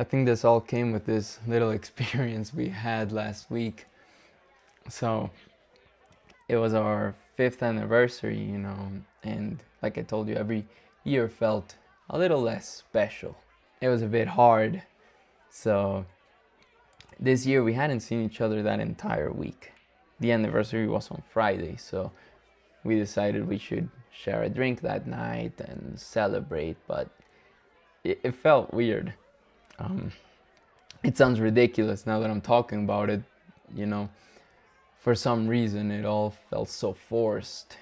I think this all came with this little experience we had last week. So it was our 5th anniversary, and like I told you, every year felt a little less special. It was a bit hard. So this year we hadn't seen each other that entire week. The anniversary was on Friday, so we decided we should share a drink that night and celebrate, but it felt weird. It sounds ridiculous now that I'm talking about it, you know. For some reason, it all felt so forced.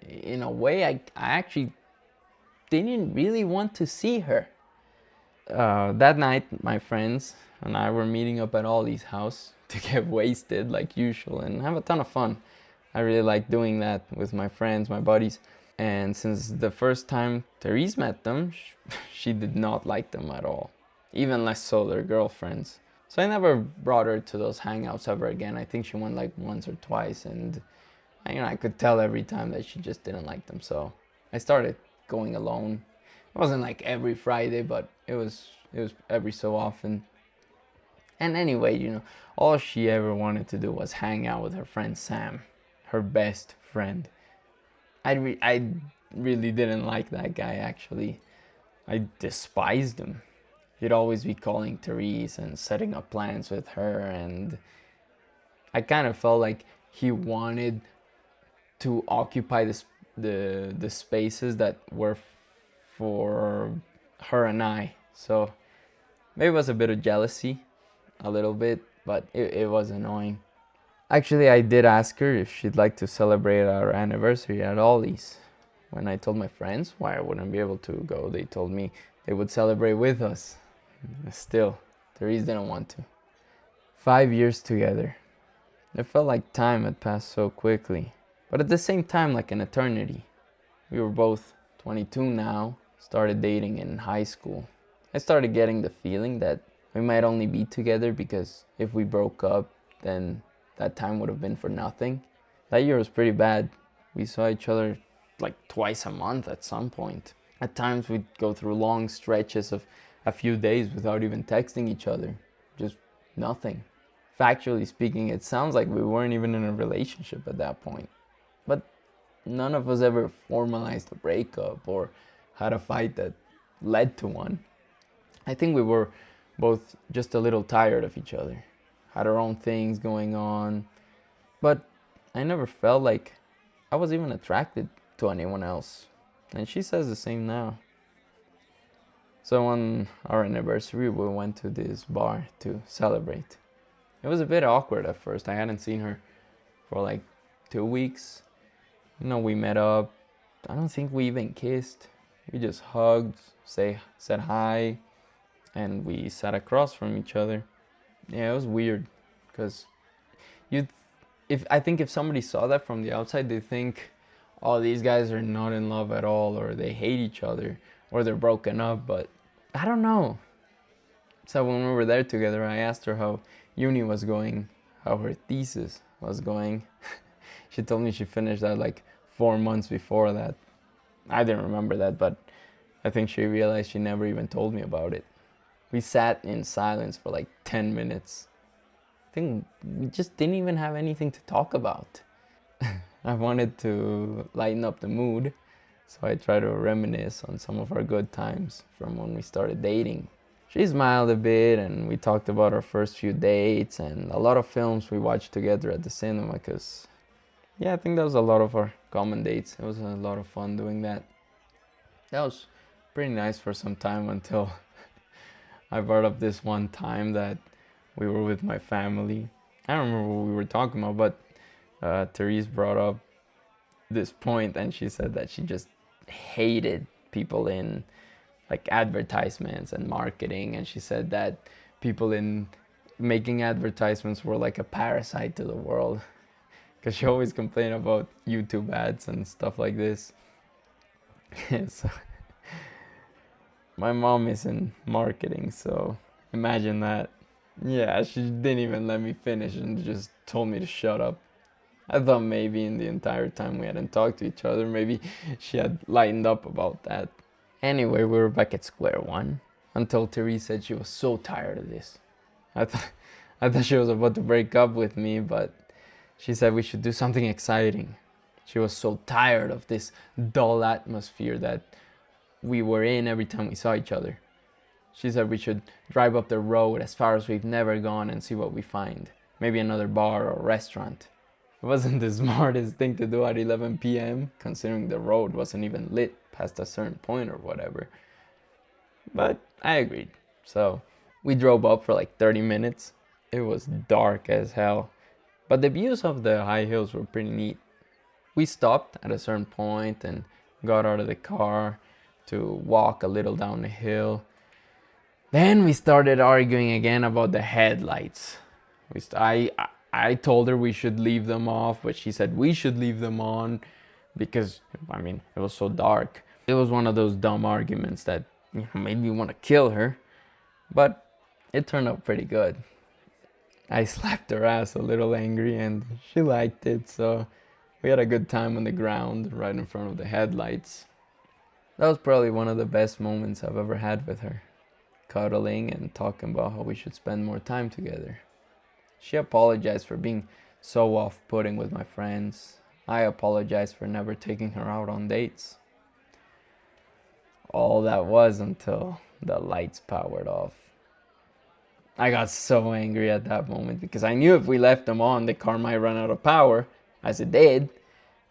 In a way, I actually didn't really want to see her. That night, my friends and I were meeting up at Ollie's house to get wasted like usual and have a ton of fun. I really like doing that with my friends, my buddies. And since the first time Therese met them, she did not like them at all. Even less so their girlfriends. So I never brought her to those hangouts ever again. I think she went like once or twice, and I could tell every time that she just didn't like them. So I started going alone. It wasn't like every Friday, but it was every so often. And anyway, all she ever wanted to do was hang out with her friend Sam, her best friend. I really didn't like that guy, actually. I despised him. He'd always be calling Therese and setting up plans with her, and I kind of felt like he wanted to occupy the spaces that were for her and I. So maybe it was a bit of jealousy, a little bit, but it was annoying. Actually, I did ask her if she'd like to celebrate our anniversary at Ollie's. When I told my friends why I wouldn't be able to go, they told me they would celebrate with us. Still, Therese didn't want to. 5 years together. It felt like time had passed so quickly, but at the same time like an eternity. We were both 22 now, started dating in high school. I started getting the feeling that we might only be together because if we broke up, then that time would have been for nothing. That year was pretty bad. We saw each other like twice a month at some point. At times we'd go through long stretches of a few days without even texting each other. Just nothing. Factually speaking, it sounds like we weren't even in a relationship at that point. But none of us ever formalized a breakup or had a fight that led to one. I think we were both just a little tired of each other. Had our own things going on. But I never felt like I was even attracted to anyone else. And she says the same now. So on our anniversary, we went to this bar to celebrate. It was a bit awkward at first. I hadn't seen her for like 2 weeks. We met up. I don't think we even kissed. We just hugged, said hi, and we sat across from each other. Yeah, it was weird because I think if somebody saw that from the outside, they think, oh, these guys are not in love at all, or they hate each other, or they're broken up, but I don't know. So when we were there together, I asked her how uni was going, how her thesis was going. She told me she finished that like 4 months before that. I didn't remember that, but I think she realized she never even told me about it. We sat in silence for like 10 minutes. I think we just didn't even have anything to talk about. I wanted to lighten up the mood, so I tried to reminisce on some of our good times from when we started dating. She smiled a bit, and we talked about our first few dates and a lot of films we watched together at the cinema, because I think that was a lot of our common dates. It was a lot of fun doing that. That was pretty nice for some time until I brought up this one time that we were with my family. I don't remember what we were talking about, but Therese brought up this point, and she said that she just hated people in like advertisements and marketing, and she said that people in making advertisements were like a parasite to the world, because she always complained about YouTube ads and stuff like this. So, my mom is in marketing, so imagine that. Yeah, she didn't even let me finish and just told me to shut up. I thought maybe in the entire time we hadn't talked to each other, maybe she had lightened up about that. Anyway, we were back at square one. until Therese said she was so tired of this. I, th- I thought she was about to break up with me, but she said we should do something exciting. She was so tired of this dull atmosphere that we were in every time we saw each other. She said we should drive up the road as far as we've never gone and see what we find. Maybe another bar or restaurant. It wasn't the smartest thing to do at 11 p.m., considering the road wasn't even lit past a certain point or whatever. But I agreed. So we drove up for like 30 minutes. It was dark as hell, but the views of the high hills were pretty neat. We stopped at a certain point and got out of the car to walk a little down the hill. Then we started arguing again about the headlights. I told her we should leave them off, but she said we should leave them on because, it was so dark. It was one of those dumb arguments that made me want to kill her, but it turned out pretty good. I slapped her ass a little angry and she liked it, so we had a good time on the ground right in front of the headlights. That was probably one of the best moments I've ever had with her, cuddling and talking about how we should spend more time together. She apologized for being so off-putting with my friends. I apologized for never taking her out on dates. All that was until the lights powered off. I got so angry at that moment because I knew if we left them on, the car might run out of power, as it did,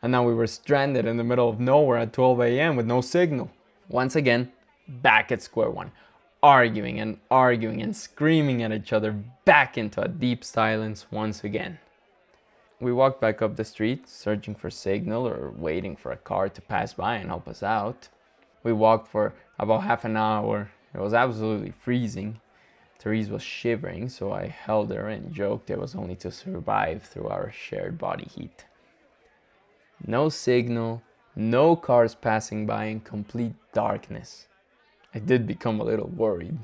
and now we were stranded in the middle of nowhere at 12 a.m. with no signal. Once again, back at square one, arguing and screaming at each other, back into a deep silence once again. We walked back up the street, searching for signal or waiting for a car to pass by and help us out. We walked for about half an hour. It was absolutely freezing. Therese was shivering, so I held her and joked it was only to survive through our shared body heat. No signal, no cars passing by, in complete darkness. I did become a little worried.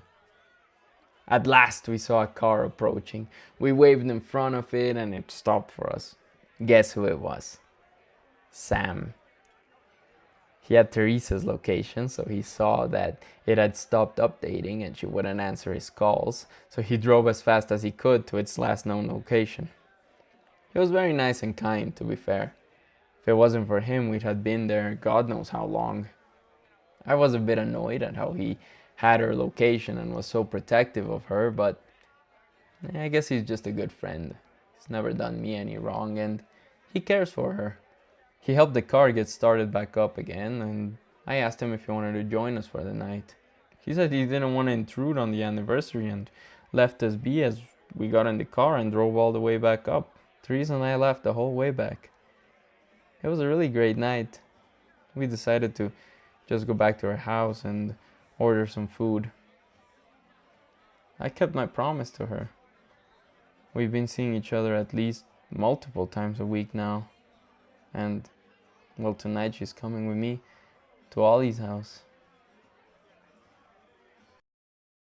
At last we saw a car approaching. We waved in front of it and it stopped for us. Guess who it was? Sam. He had Therese's location, so he saw that it had stopped updating and she wouldn't answer his calls, so he drove as fast as he could to its last known location. He was very nice and kind, to be fair. If it wasn't for him, we'd have been there God knows how long. I was a bit annoyed at how he had her location and was so protective of her, but I guess he's just a good friend. He's never done me any wrong and he cares for her. He helped the car get started back up again, and I asked him if he wanted to join us for the night. He said he didn't want to intrude on the anniversary and left us be as we got in the car and drove all the way back up. Therese and I laughed the whole way back. It was a really great night. We decided to just go back to our house and order some food. I kept my promise to her. We've been seeing each other at least multiple times a week now. And, well, tonight she's coming with me to Ollie's house.